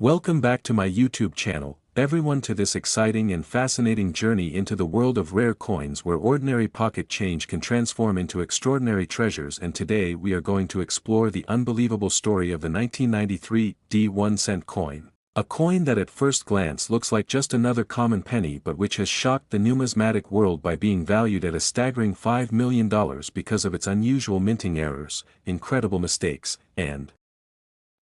Welcome back to my YouTube channel, everyone, to this exciting and fascinating journey into the world of rare coins where ordinary pocket change can transform into extraordinary treasures. And today we are going to explore the unbelievable story of the 1993 1 cent coin. A coin that at first glance looks like just another common penny but which has shocked the numismatic world by being valued at a staggering $5 million because of its unusual minting errors, incredible mistakes, and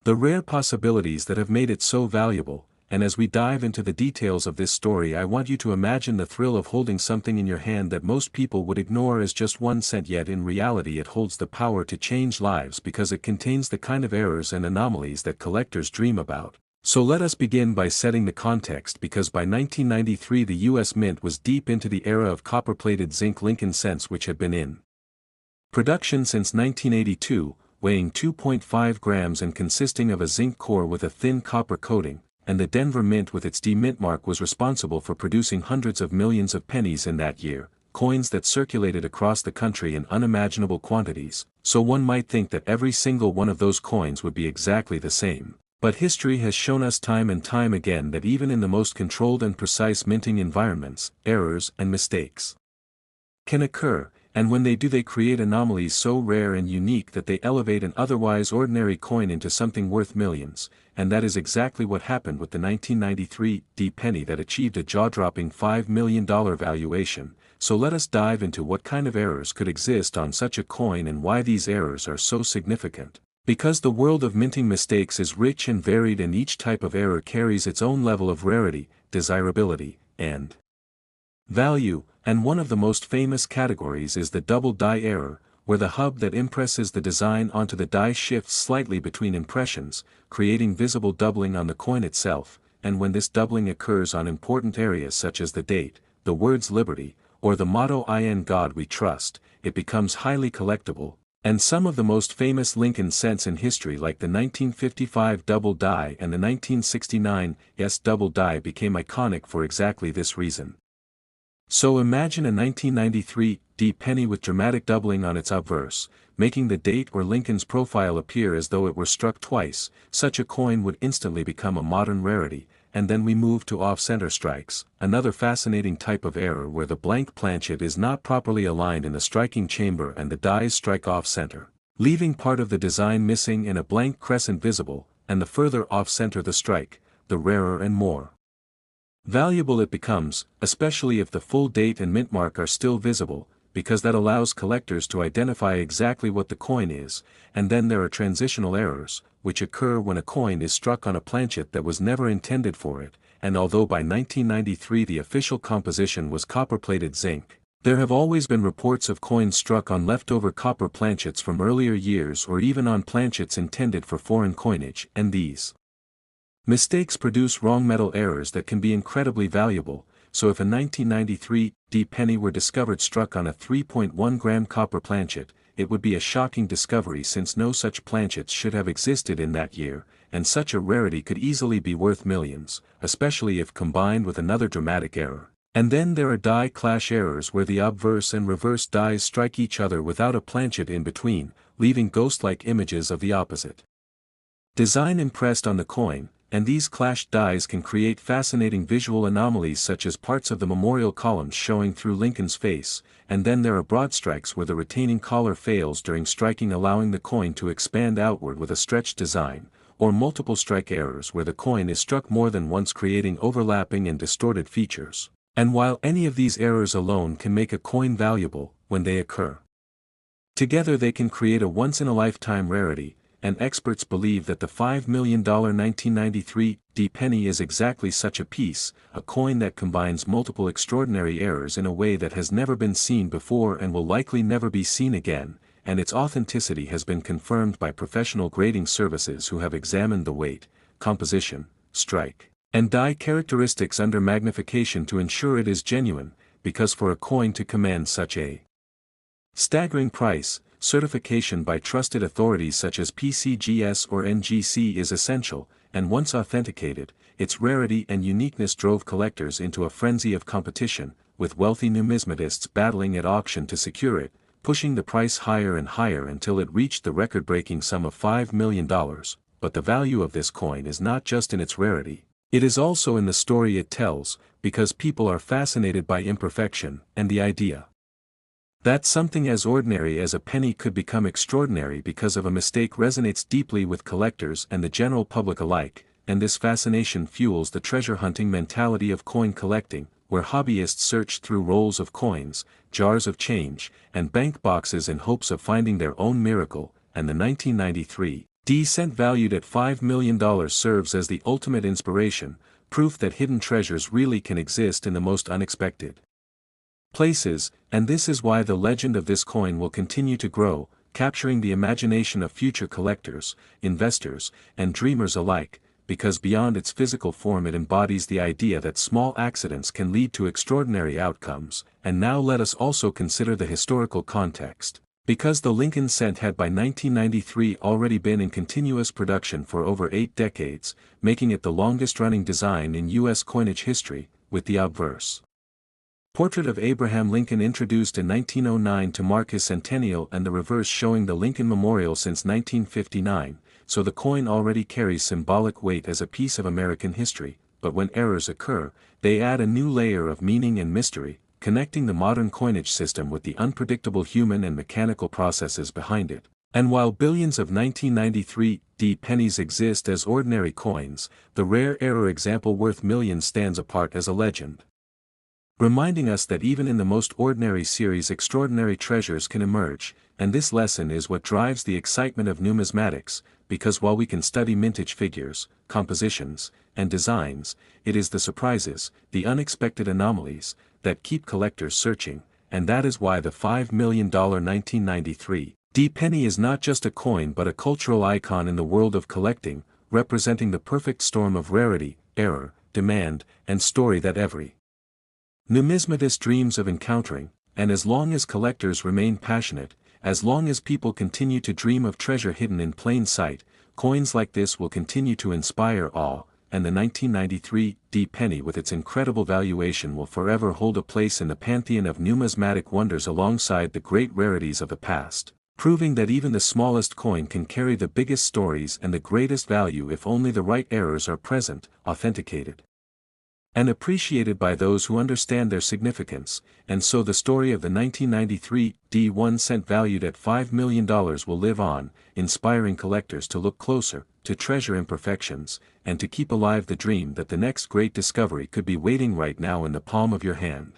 the rare possibilities that have made it so valuable. And as we dive into the details of this story, I want you to imagine the thrill of holding something in your hand that most people would ignore as just 1 cent, yet in reality it holds the power to change lives because it contains the kind of errors and anomalies that collectors dream about. So let us begin by setting the context, because by 1993 the US Mint was deep into the era of copper-plated zinc Lincoln cents, which had been in production since 1982, weighing 2.5 grams and consisting of a zinc core with a thin copper coating, and the Denver Mint with its D-Mint mark was responsible for producing hundreds of millions of pennies in that year, coins that circulated across the country in unimaginable quantities. So one might think that every single one of those coins would be exactly the same. But history has shown us time and time again that even in the most controlled and precise minting environments, errors and mistakes can occur, and when they do, they create anomalies so rare and unique that they elevate an otherwise ordinary coin into something worth millions. And that is exactly what happened with the 1993 D penny that achieved a jaw-dropping $5 million valuation. So let us dive into what kind of errors could exist on such a coin and why these errors are so significant. Because the world of minting mistakes is rich and varied, and each type of error carries its own level of rarity, desirability, and value. And one of the most famous categories is the double die error, where the hub that impresses the design onto the die shifts slightly between impressions, creating visible doubling on the coin itself. And when this doubling occurs on important areas such as the date, the words liberty, or the motto "In God We Trust," it becomes highly collectible. And some of the most famous Lincoln cents in history, like the 1955 double die and the 1969 double die, became iconic for exactly this reason. So imagine a 1993 D penny with dramatic doubling on its obverse, making the date or Lincoln's profile appear as though it were struck twice. Such a coin would instantly become a modern rarity. And then we move to off-center strikes, another fascinating type of error where the blank planchet is not properly aligned in the striking chamber and the dies strike off-center, leaving part of the design missing and a blank crescent visible. And the further off-center the strike, the rarer and more valuable it becomes, especially if the full date and mint mark are still visible, because that allows collectors to identify exactly what the coin is. And then there are transitional errors, which occur when a coin is struck on a planchet that was never intended for it. And although by 1993 the official composition was copper-plated zinc, there have always been reports of coins struck on leftover copper planchets from earlier years, or even on planchets intended for foreign coinage. And these mistakes produce wrong metal errors that can be incredibly valuable. So if a 1993 D penny were discovered struck on a 3.1 gram copper planchet, it would be a shocking discovery, since no such planchets should have existed in that year, and such a rarity could easily be worth millions, especially if combined with another dramatic error. And then there are die clash errors, where the obverse and reverse dies strike each other without a planchet in between, leaving ghost-like images of the opposite design impressed on the coin. And these clashed dies can create fascinating visual anomalies, such as parts of the memorial columns showing through Lincoln's face. And then there are broad strikes where the retaining collar fails during striking, allowing the coin to expand outward with a stretched design, or multiple strike errors where the coin is struck more than once, creating overlapping and distorted features. And while any of these errors alone can make a coin valuable, when they occur together they can create a once-in-a-lifetime rarity. And experts believe that the $5 million 1993 D penny is exactly such a piece, a coin that combines multiple extraordinary errors in a way that has never been seen before and will likely never be seen again. And its authenticity has been confirmed by professional grading services who have examined the weight, composition, strike, and die characteristics under magnification to ensure it is genuine. Because for a coin to command such a staggering price, certification by trusted authorities such as PCGS or NGC is essential. And once authenticated, its rarity and uniqueness drove collectors into a frenzy of competition, with wealthy numismatists battling at auction to secure it, pushing the price higher and higher until it reached the record-breaking sum of $5 million. but the value of this coin is not just in its rarity. It is also in the story it tells, because people are fascinated by imperfection, and the idea that something as ordinary as a penny could become extraordinary because of a mistake resonates deeply with collectors and the general public alike, and this fascination fuels the treasure-hunting mentality of coin collecting, where hobbyists search through rolls of coins, jars of change, and bank boxes in hopes of finding their own miracle, and the 1993 cent valued at $5 million serves as the ultimate inspiration, proof that hidden treasures really can exist in the most unexpected places, and this is why the legend of this coin will continue to grow, capturing the imagination of future collectors, investors, and dreamers alike, because beyond its physical form it embodies the idea that small accidents can lead to extraordinary outcomes. And now let us also consider the historical context. Because the Lincoln cent had by 1993 already been in continuous production for over 8 decades, making it the longest-running design in U.S. coinage history, with the obverse portrait of Abraham Lincoln introduced in 1909 to mark his centennial and the reverse showing the Lincoln Memorial since 1959, so the coin already carries symbolic weight as a piece of American history, but when errors occur, they add a new layer of meaning and mystery, connecting the modern coinage system with the unpredictable human and mechanical processes behind it. And while billions of 1993 pennies exist as ordinary coins, the rare error example worth millions stands apart as a legend, reminding us that even in the most ordinary series extraordinary treasures can emerge, and this lesson is what drives the excitement of numismatics, because while we can study mintage figures, compositions, and designs, it is the surprises, the unexpected anomalies, that keep collectors searching, and that is why the $5 million 1993 penny is not just a coin but a cultural icon in the world of collecting, representing the perfect storm of rarity, error, demand, and story that every numismatist dreams of encountering. And as long as collectors remain passionate, as long as people continue to dream of treasure hidden in plain sight, coins like this will continue to inspire awe, and the 1993 penny with its incredible valuation will forever hold a place in the pantheon of numismatic wonders alongside the great rarities of the past, proving that even the smallest coin can carry the biggest stories and the greatest value if only the right errors are present, authenticated, and appreciated by those who understand their significance. And so the story of the 1993 1 cent valued at $5 million will live on, inspiring collectors to look closer, to treasure imperfections, and to keep alive the dream that the next great discovery could be waiting right now in the palm of your hand.